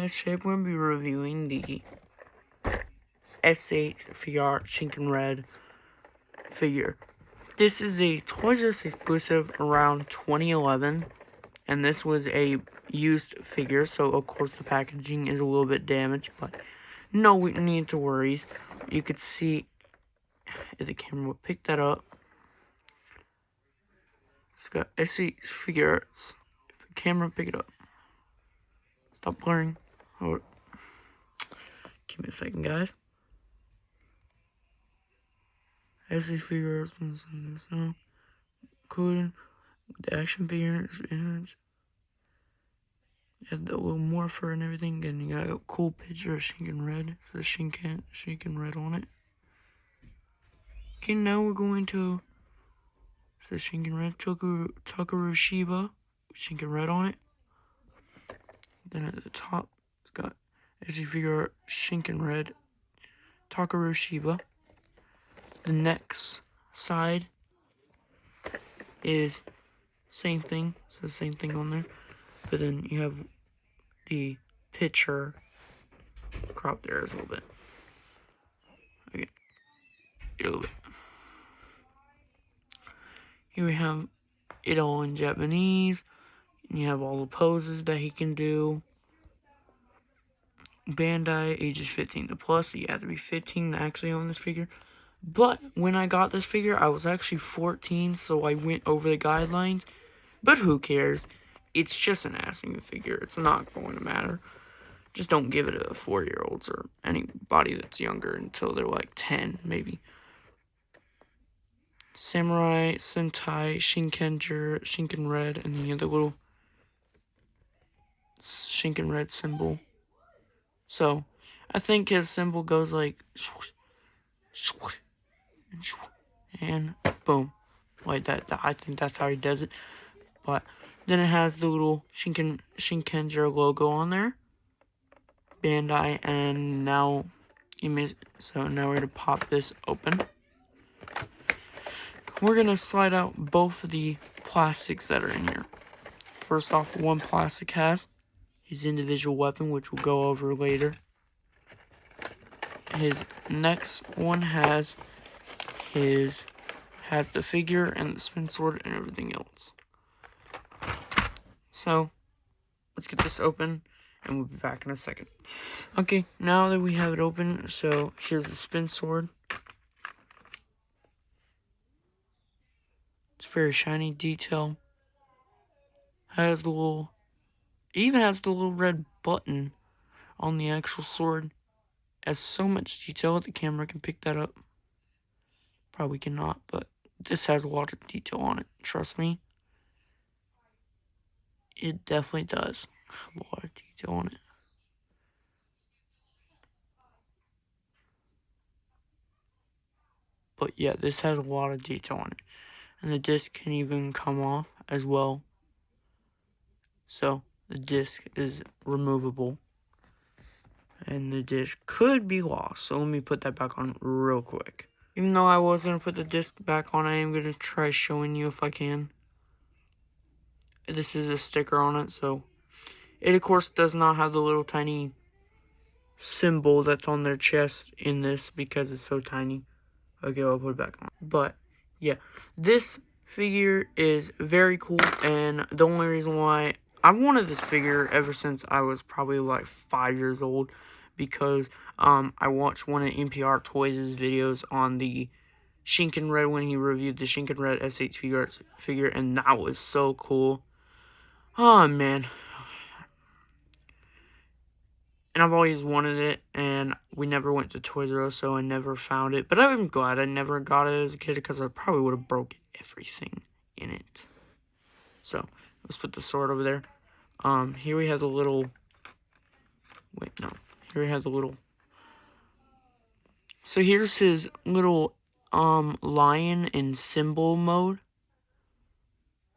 guys, today we're going to be reviewing the S8 Figure Art Shinken Red figure. This is a Toys R Us exclusive around 2011, and this was a used figure, so of course the packaging is a little bit damaged, but no need to worry. You could see, if the camera would pick that up, it's got S8 Figure Arts. If the camera pick it up, stop blurring. Oh, give me a second, guys. S8 Figure Arts, including the action figures, you have the little morpher and everything, and you got a cool picture of Shinken Red. It says Shinken Red on it. Okay, now we're going to, it says Shinken Red, Takaru Shiba, Shinken Red on it. Then at the top, it's got S8 Figure Art Shinken Red, Takaru Shiba. The next side is same thing, says same thing on there, but then you have the picture crop there a little bit. Okay, a little bit. Here we have it all in Japanese, and you have all the poses that he can do. Bandai, ages 15 to plus, so you have to be 15 to actually own this figure. But when I got this figure, I was actually 14, so I went over the guidelines. But who cares? It's just an action figure. It's not going to matter. Just don't give it to 4-year-olds or anybody that's younger until they're like 10, maybe. Samurai, Sentai, Shinken Red, and then you have the little Shinken Red symbol. So, I think his symbol goes like, and boom, like that. I think that's how he does it. But then it has the little Shinkenger logo on there, Bandai, and now so now we're gonna pop this open. We're gonna slide out both of the plastics that are in here. First off, one plastic has his individual weapon, which we'll go over later. His next one has the figure and the spin sword and everything else. So, let's get this open, and we'll be back in a second. Okay, now that we have it open, so here's the spin sword. It's very shiny detail. It even has the little red button on the actual sword. Has so much detail, the camera can pick that up. Probably cannot, but this has a lot of detail on it, trust me. It definitely does have a lot of detail on it. But yeah, this has a lot of detail on it. And the disc can even come off as well. So, the disc is removable. And the disc could be lost. So, let me put that back on real quick. Even though I was going to put the disc back on, I am going to try showing you if I can. This is a sticker on it, so it of course does not have the little tiny symbol that's on their chest in this because it's so tiny. Okay, I'll put it back on. But yeah, this figure is very cool, and the only reason why I've wanted this figure ever since I was probably like 5 years old, because I watched one of NPR Toys' videos on the Shinken Red when he reviewed the Shinken Red S8 figure, and that was so cool. Oh, man. And I've always wanted it, and we never went to Toys R Us, so I never found it. But I'm glad I never got it as a kid, because I probably would have broken everything in it. So, let's put the sword over there. Here we have the little... Wait, no. Here we have the little... So, here's his little, lion in symbol mode.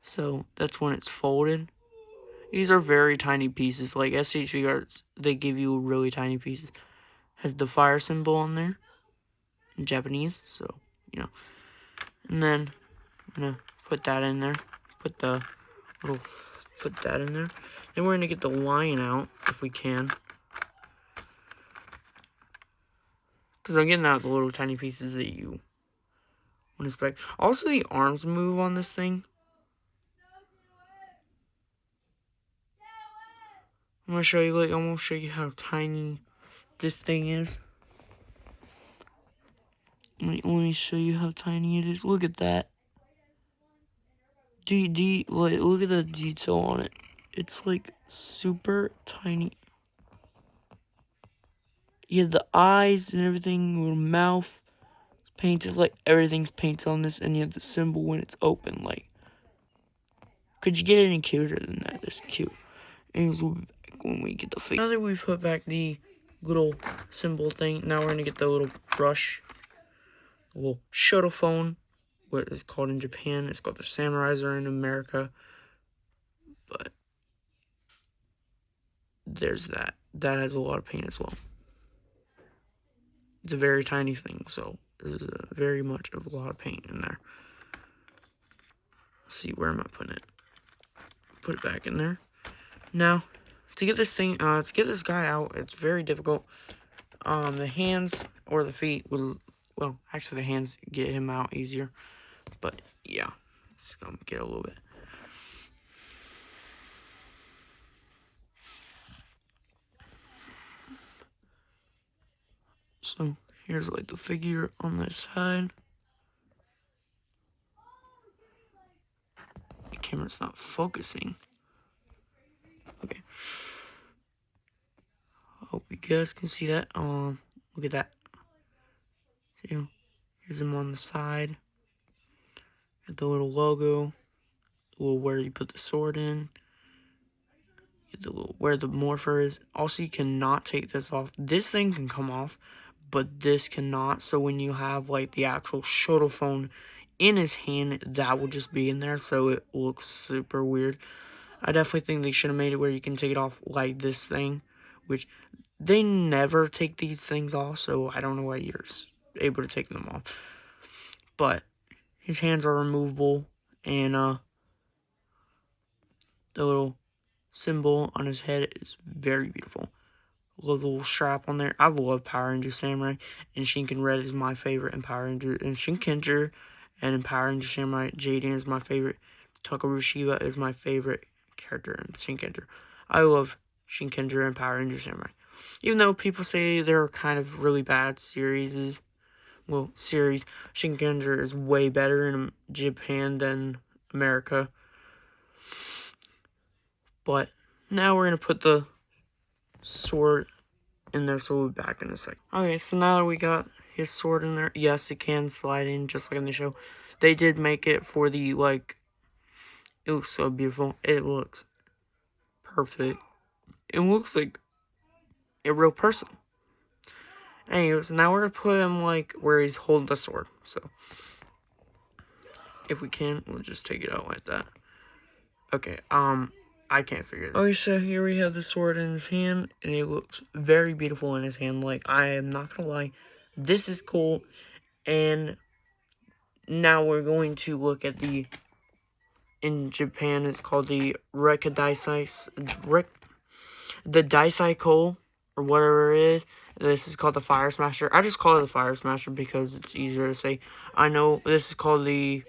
So, that's when it's folded. These are very tiny pieces. Like S8 Figure Arts, they give you really tiny pieces. Has the fire symbol on there in Japanese, so you know. And then I'm gonna put that in there. Put that in there. Then we're gonna get the lion out if we can. Because I'm getting out the little tiny pieces that you wouldn't expect. Also, the arms move on this thing. I'm going to show you, like, I'm going to show you how tiny this thing is. Let me show you how tiny it is. Look at that. Look at the detail on it. It's like super tiny. You have the eyes and everything, little mouth. It's painted, like everything's painted on this, and you have the symbol when it's open. Like, could you get any cuter than that? It's cute. And we'll be back when we get the face. Now that we've put back the little symbol thing, now we're gonna get the little brush, the little shuttle phone, what is called in Japan. It's called the Samuraiser in America. But there's that. That has a lot of paint as well. It's a very tiny thing, so there's very much of a lot of paint in there. Let's see, where am I putting it? Put it back in there. Now, to get this thing, to get this guy out, it's very difficult. The hands or the feet will, well, actually the hands get him out easier. But yeah, let's get a little bit. So here's like the figure on this side. The camera's not focusing. Okay. Hope you guys can see that. Look at that. See, here's him on the side. Got the little logo. The little where you put the sword in. The little where the morpher is. Also, you cannot take this off. This thing can come off, but this cannot. So when you have like the actual shuttle phone in his hand, that will just be in there, so it looks super weird. I definitely think they should have made it where you can take it off like this thing, which they never take these things off, so I don't know why you're able to take them off. But his hands are removable, and the little symbol on his head is very beautiful. Love the little strap on there. I love Power Ranger Samurai, and Shinken Red is my favorite, and Power Ranger and Shinkenger, and in Power Ranger Samurai, Jaden is my favorite. Tokaru Shiba is my favorite character in Shinkenger. I love Shinkenger and Power Ranger Samurai. Even though people say they're kind of really bad series, Shinkenger is way better in Japan than America. But now we're going to put the sword in there, so we'll be back in a second. Okay, so now that we got his sword in there, yes, it can slide in just like in the show. They did make it for the, like, it looks so beautiful. It looks perfect. It looks like a real person. Anyways, now we're gonna put him, like, where he's holding the sword. So, if we can, we'll just take it out like that. Okay, I can't figure it out. Okay, so here we have the sword in his hand, and it looks very beautiful in his hand. Like, I am not gonna lie, this is cool. And now we're going to look at the, in Japan, it's called the the Daisaiko, or whatever it is. This is called the Fire Smasher. I just call it the Fire Smasher because it's easier to say. I know this is called the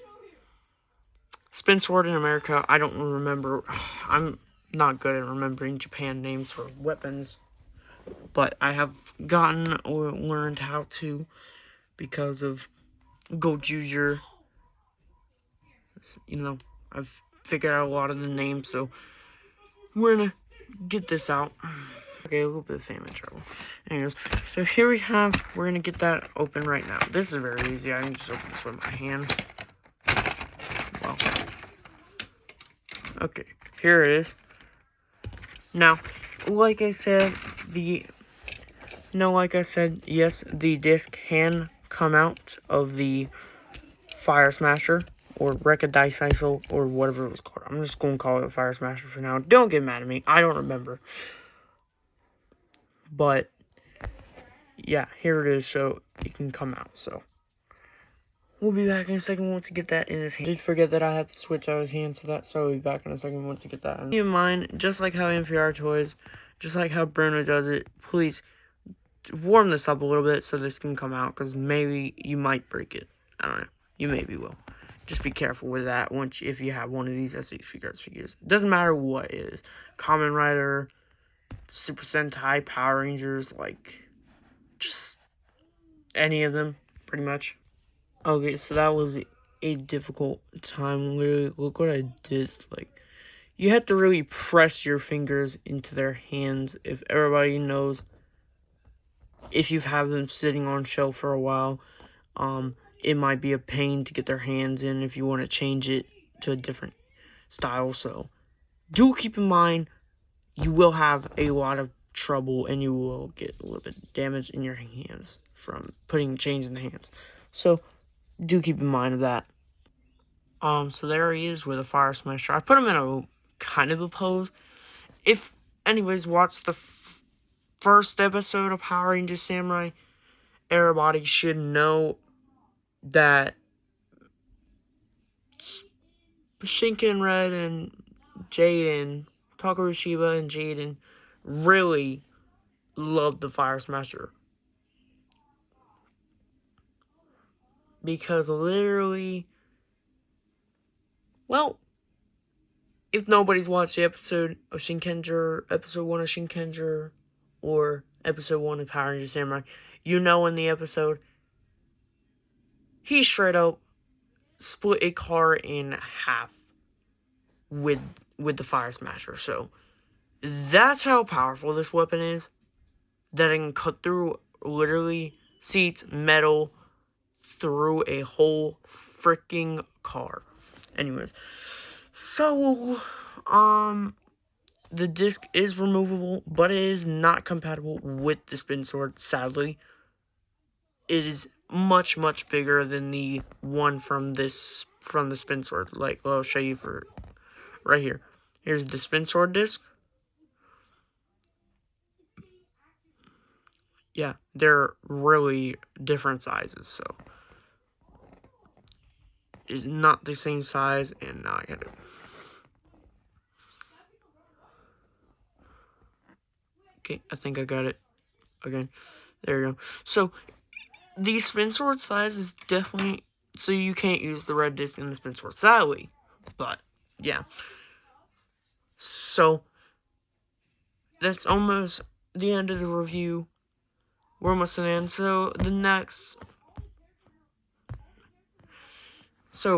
Spin Sword in America. I don't remember. I'm not good at remembering Japan names for weapons, but I have gotten or learned how to because of Gojuger. You know, I've figured out a lot of the names, so we're gonna get this out. Okay, a little bit of famine trouble. Anyways, so here we're gonna get that open right now. This is very easy. I can just open this with my hand. Well, okay, here it is. Now, like I said, yes, the disc can come out of the Fire Smasher, or Rekadaisaisel, or whatever it was called. I'm just going to call it a Fire Smasher for now. Don't get mad at me. I don't remember. But, yeah, here it is, so it can come out, so. We'll be back in a second once you get that in his hand. I did forget that I have to switch out his hand, so we'll be back in a second once you get that in. Keep in mind, just like how NPR Toys, just like how Bruno does it, please warm this up a little bit so this can come out, because maybe you might break it. I don't know. You maybe will. Just be careful with that if you have one of these SD figures. It doesn't matter what it is. Kamen Rider, Super Sentai, Power Rangers, like, just any of them, pretty much. Okay, so that was a difficult time. Literally, look what I did. Like, you have to really press your fingers into their hands. If everybody knows, if you've had them sitting on shelf for a while, it might be a pain to get their hands in if you want to change it to a different style. So do keep in mind, you will have a lot of trouble and you will get a little bit damaged in your hands from putting change in the hands. So do keep in mind of that. So there he is with a fire smasher. I put him in a kind of a pose. If anybody's watched the first episode of Power Rangers Samurai, everybody should know that Shinken Red and Jaden, Takaru Shiba and Jaden, really love the Fire Smasher. Because literally, well, if nobody's watched the episode of Shinkenger, episode 1 of Shinkenger, or episode 1 of Power Rangers Samurai, you know in the episode, he straight up split a car in half with the Fire Smasher. So that's how powerful this weapon is. That it can cut through literally seats, metal, through a whole freaking car. Anyways, so the disc is removable, but it is not compatible with the spin sword, sadly. It is much, much bigger than the one from the spin sword. Like, I'll show you for right here. Here's the spin sword disc. Yeah, they're really different sizes, so it's not the same size, and now I got it. Okay, I think I got it. Okay, there you go. So, the spin sword size is definitely... So, you can't use the red disc in the spin sword, sadly. But, yeah. So, that's almost the end of the review. We're almost at the end. So,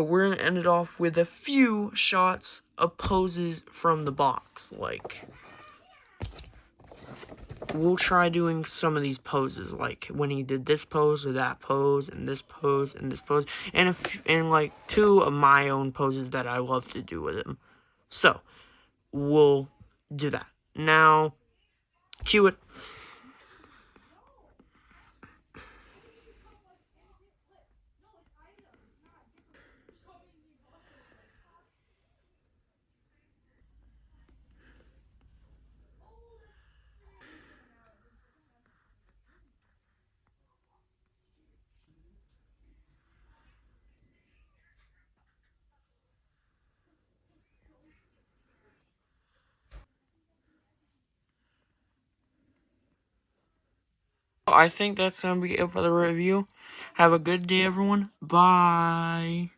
we're going to end it off with a few shots of poses from the box. Like, we'll try doing some of these poses, like when he did this pose or that pose and this pose and this pose, and like 2 of my own poses that I love to do with him. So we'll do that now. Cue it. I think that's gonna be it for the review. Have a good day, everyone. Bye.